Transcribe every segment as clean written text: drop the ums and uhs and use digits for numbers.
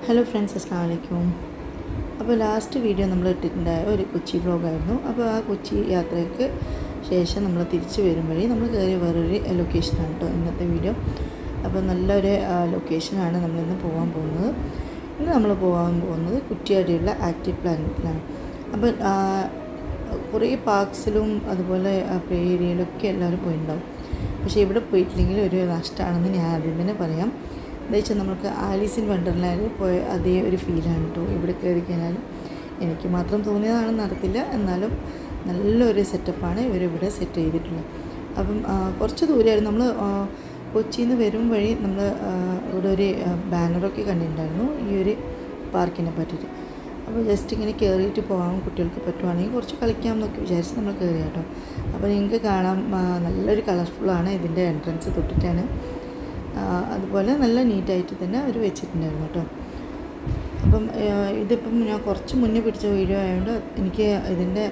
Hello friends, അസ്സലാമു അലൈക്കും. അപ്പോൾ ലാസ്റ്റ് വീഡിയോ നമ്മൾ ഇട്ടിട്ടുണ്ടായ ഒരു കൊച്ചി വ്ളോഗായിരുന്നു. അപ്പോൾ ആ കൊച്ചി യാത്രയ്ക്ക് ശേഷം നമ്മൾ തിരിച്ച് വരുമ്പോഴേ നമ്മൾ കയറിയ വേറൊരു ലൊക്കേഷനാണ് കേട്ടോ ഇന്നത്തെ വീഡിയോ. അപ്പോൾ നല്ലൊരു ലൊക്കേഷനാണ് നമ്മളിന്ന് പോകാൻ പോകുന്നത്. ഇന്ന് നമ്മൾ പോകാൻ പോകുന്നത് കുറ്റിയാടിയുള്ള ആക്റ്റീവ് പ്ലാനറ്റിലാണ്. അപ്പോൾ കുറേ പാർക്സിലും അതുപോലെ പ്ലേ ഏരിയയിലൊക്കെ എല്ലാവരും പോയിട്ടുണ്ടാവും. പക്ഷേ ഇവിടെ പോയിട്ടില്ലെങ്കിൽ ഒരു നഷ്ടമാണെന്ന് ഞാൻ ആദ്യം തന്നെ പറയാം. എന്താ വെച്ചാൽ നമുക്ക് ആലീസ് ഇൻ വണ്ടർലാൻഡിൽ പോയ അതേ ഒരു ഫീലാണ് കേട്ടോ ഇവിടെ കയറി കഴിഞ്ഞാൽ. എനിക്ക് മാത്രം തോന്നിയതാണെന്ന് അറിയത്തില്ല, എന്നാലും നല്ലൊരു സെറ്റപ്പാണ് ഇവരിവിടെ സെറ്റ് ചെയ്തിട്ടുള്ളത്. അപ്പം കുറച്ച് ദൂരമായിരുന്നു. നമ്മൾ കൊച്ചിയിൽ നിന്ന് വരും വഴി നമ്മൾ ഇവിടെ ഒരു ബാനറൊക്കെ കണ്ടിട്ടുണ്ടായിരുന്നു ഈ ഒരു പാർക്കിനെ പറ്റിയിട്ട്. അപ്പോൾ ജസ്റ്റ് ഇങ്ങനെ കയറിയിട്ട് പോകാൻ കുട്ടികൾക്ക് പറ്റുവാണെങ്കിൽ കുറച്ച് കളിക്കാം എന്നൊക്കെ വിചാരിച്ച് നമ്മൾ കയറി കേട്ടോ. അപ്പോൾ നിങ്ങൾക്ക് കാണാം, നല്ലൊരു കളർഫുള്ളാണ് ഇതിൻ്റെ എൻട്രൻസ് തൊട്ടിട്ടാണ്. അതുപോലെ നല്ല നീറ്റായിട്ട് തന്നെ അവർ വെച്ചിട്ടുണ്ടായിരുന്നു കേട്ടോ. അപ്പം ഇതിപ്പം ഞാൻ കുറച്ച് മുന്നേ പിടിച്ച വീഡിയോ ആയതുകൊണ്ട് എനിക്ക് ഇതിൻ്റെ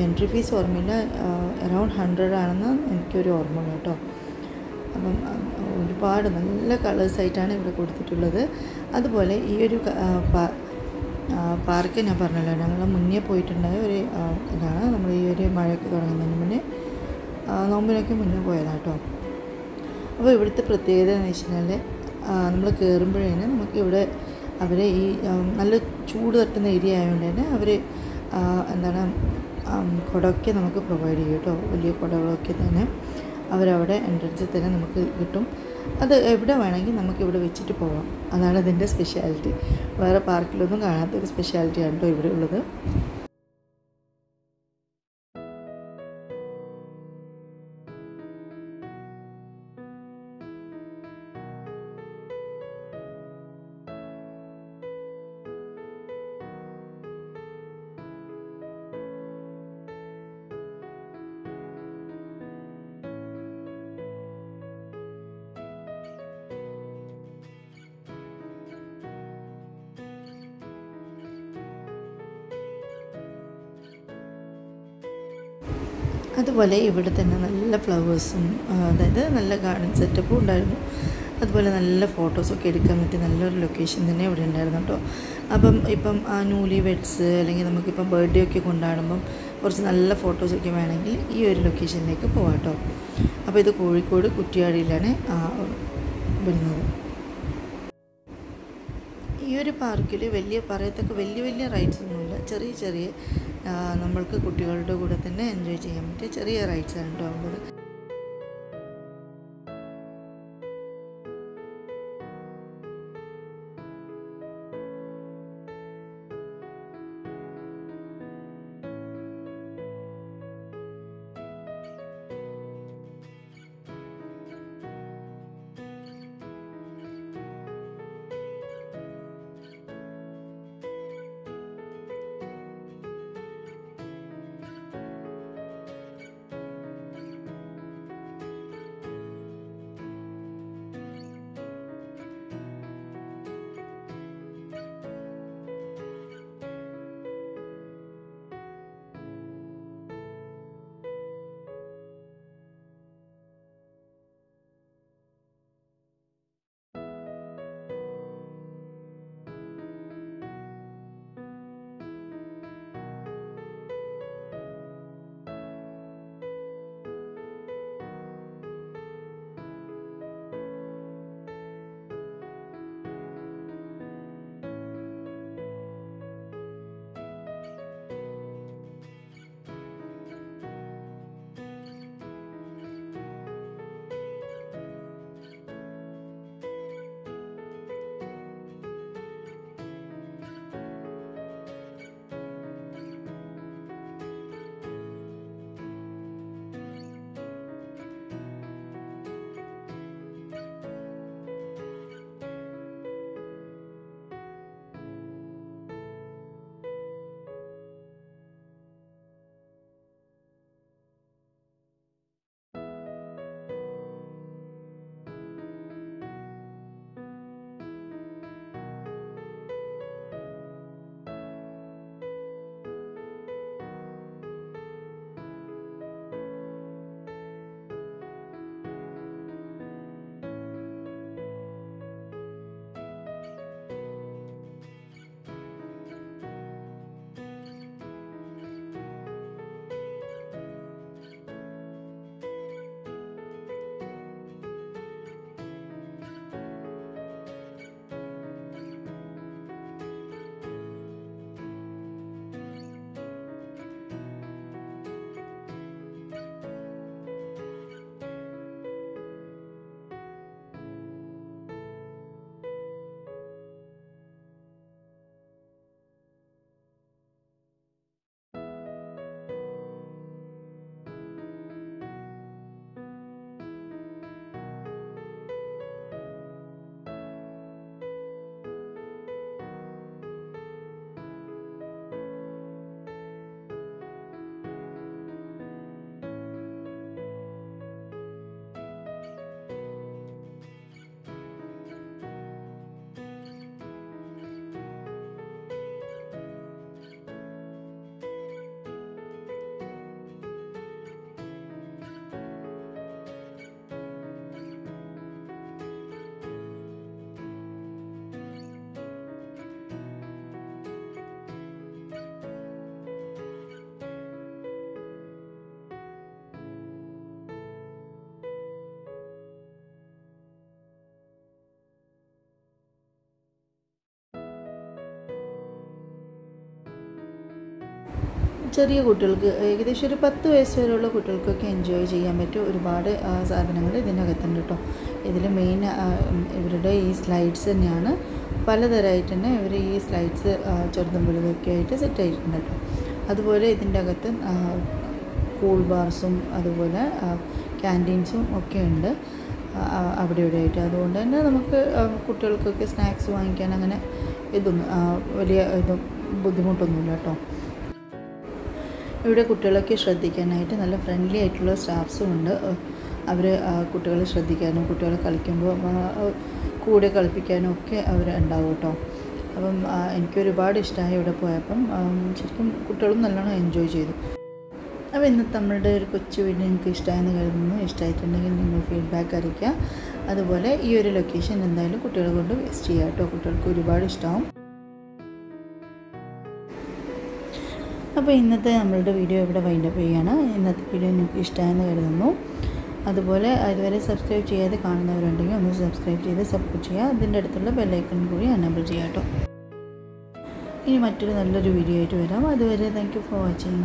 എൻട്രി ഫീസ് ഓർമ്മയില്ല. അറൗണ്ട് 100 ആണെന്ന് എനിക്കൊരു ഓർമ്മ കേട്ടോ. അപ്പം ഒരുപാട് നല്ല കളേഴ്സായിട്ടാണ് ഇവിടെ കൊടുത്തിട്ടുള്ളത്. അതുപോലെ ഈ ഒരു പാർക്ക് ഞാൻ പറഞ്ഞല്ലോ, ഞങ്ങൾ മുന്നേ പോയിട്ടുണ്ടായ ഒരു ഇതാണ്. നമ്മൾ ഈ ഒരു മഴയൊക്കെ തുടങ്ങുന്നതിന് മുന്നേ നോമ്പിനൊക്കെ മുന്നേ പോയതാണ് കേട്ടോ. അപ്പോൾ ഇവിടുത്തെ പ്രത്യേകത എന്ന് വെച്ചാൽ നമ്മൾ കയറുമ്പോഴേന് നമുക്ക് ഇവിടെ അവരെ ഈ നല്ല ചൂട് തട്ടുന്ന ഏരിയ ആയതുകൊണ്ട് തന്നെ അവർ എന്താണ് കുടമൊക്കെ നമുക്ക് പ്രൊവൈഡ് ചെയ്യും കേട്ടോ. വലിയ കുടകളൊക്കെ തന്നെ അവരവിടെ എൻട്രൻസിൽ തന്നെ നമുക്ക് കിട്ടും. അത് എവിടെ വേണമെങ്കിൽ നമുക്കിവിടെ വെച്ചിട്ട് പോകാം. അതാണ് ഇതിൻ്റെ സ്പെഷ്യാലിറ്റി. വേറെ പാർക്കിലൊന്നും കാണാത്തൊരു സ്പെഷ്യാലിറ്റിയാണ് കേട്ടോ ഇവിടെ ഉള്ളത്. അതുപോലെ ഇവിടെ തന്നെ നല്ല ഫ്ലവേഴ്സും, അതായത് നല്ല ഗാർഡൻ സെറ്റപ്പും ഉണ്ടായിരുന്നു. അതുപോലെ നല്ല ഫോട്ടോസൊക്കെ എടുക്കാൻ പറ്റിയ നല്ലൊരു ലൊക്കേഷൻ തന്നെ ഇവിടെ ഉണ്ടായിരുന്നു കേട്ടോ. അപ്പം ഇപ്പം ന്യൂലി വെഡ്സ് അല്ലെങ്കിൽ നമുക്കിപ്പം ബർത്ത്ഡേ ഒക്കെ കൊണ്ടാടുമ്പം കുറച്ച് നല്ല ഫോട്ടോസൊക്കെ വേണമെങ്കിൽ ഈ ഒരു ലൊക്കേഷനിലേക്ക് പോകാം കേട്ടോ. അപ്പോൾ ഇത് കോഴിക്കോട് കുറ്റിയാടിയിലാണ് വരുന്നത്. ഈ ഒരു പാർക്കിൽ പറയത്തക്ക വലിയ റൈഡ്സ് ഒന്നുമില്ല. ചെറിയ നമ്മൾക്ക് കുട്ടികളുടെ കൂടെ തന്നെ എൻജോയ് ചെയ്യാൻ പറ്റിയ ചെറിയ റൈഡ്സാണ് കേട്ടോ ഉള്ളത്. ചെറിയ കുട്ടികൾക്ക് ഏകദേശം ഒരു 10 വയസ്സ് വരെയുള്ള കുട്ടികൾക്കൊക്കെ എൻജോയ് ചെയ്യാൻ പറ്റും ഒരുപാട് സാധനങ്ങൾ ഇതിനകത്തുണ്ട് കേട്ടോ. ഇതിൽ മെയിൻ ഇവരുടെ ഈ സ്ലൈഡ്സ് തന്നെയാണ്. പലതരമായിട്ട് തന്നെ ഇവർ ഈ സ്ലൈഡ്സ് ചെറുതും വലുതൊക്കെ ആയിട്ട് സെറ്റ് ആയിട്ടുണ്ട് കേട്ടോ. അതുപോലെ ഇതിൻ്റെ അകത്ത് കൂൾ ബാർസും അതുപോലെ ക്യാൻറ്റീൻസും ഒക്കെ ഉണ്ട് അവിടെ ഇവിടെ ആയിട്ട്. അതുകൊണ്ട് തന്നെ നമുക്ക് കുട്ടികൾക്കൊക്കെ സ്നാക്സ് വാങ്ങിക്കാൻ അങ്ങനെ ഇതൊന്നും വലിയ ബുദ്ധിമുട്ടൊന്നുമില്ല കേട്ടോ. ഇവിടെ കുട്ടികളൊക്കെ ശ്രദ്ധിക്കാനായിട്ട് നല്ല ഫ്രണ്ട്ലി ആയിട്ടുള്ള സ്റ്റാഫ്സും ഉണ്ട്. അവർ കുട്ടികളെ ശ്രദ്ധിക്കാനും കുട്ടികളെ കളിക്കുമ്പോൾ കൂടെ കളിപ്പിക്കാനും ഒക്കെ അവർ ഉണ്ടാവും കേട്ടോ. അപ്പം എനിക്കൊരുപാട് ഇഷ്ടമായി ഇവിടെ പോയപ്പം. ശരിക്കും കുട്ടികളും നല്ലോണം എൻജോയ് ചെയ്തു. അപ്പോൾ ഇന്നത്തെ നമ്മളുടെ ഒരു കൊച്ചു വീഡിയോ നിങ്ങൾക്ക് ഇഷ്ടമായെന്ന് കരുതുന്നു. ഇഷ്ടമായിട്ടുണ്ടെങ്കിൽ നിങ്ങൾ ഫീഡ്ബാക്ക് അറിയിക്കുക. അതുപോലെ ഈ ഒരു ലൊക്കേഷൻ എന്തായാലും കുട്ടികളെ കൊണ്ട് വിസിറ്റ് ചെയ്യുക കേട്ടോ. കുട്ടികൾക്ക് ഒരുപാട് ഇഷ്ടമാവും. അപ്പോൾ ഇന്നത്തെ നമ്മളുടെ വീഡിയോ ഇവിടെ വൈൻഡപ്പ് ചെയ്യുകയാണ്. ഇന്നത്തെ വീഡിയോ നിങ്ങൾക്ക് ഇഷ്ടമായെന്ന് കരുതുന്നു. അതുപോലെ ഇതുവരെ സബ്സ്ക്രൈബ് ചെയ്യാതെ കാണുന്നവരുണ്ടെങ്കിൽ ഒന്ന് സബ്സ്ക്രൈബ് ചെയ്ത് സപ്പോർട്ട് ചെയ്യുക. അതിൻ്റെ അടുത്തുള്ള ബെല്ലൈക്കൺ കൂടി എനേബിൾ ചെയ്യാം കേട്ടോ. ഇനി മറ്റൊരു നല്ലൊരു വീഡിയോ ആയിട്ട് വരാം. അതുവരെ താങ്ക് യു ഫോർ വാച്ചിങ്.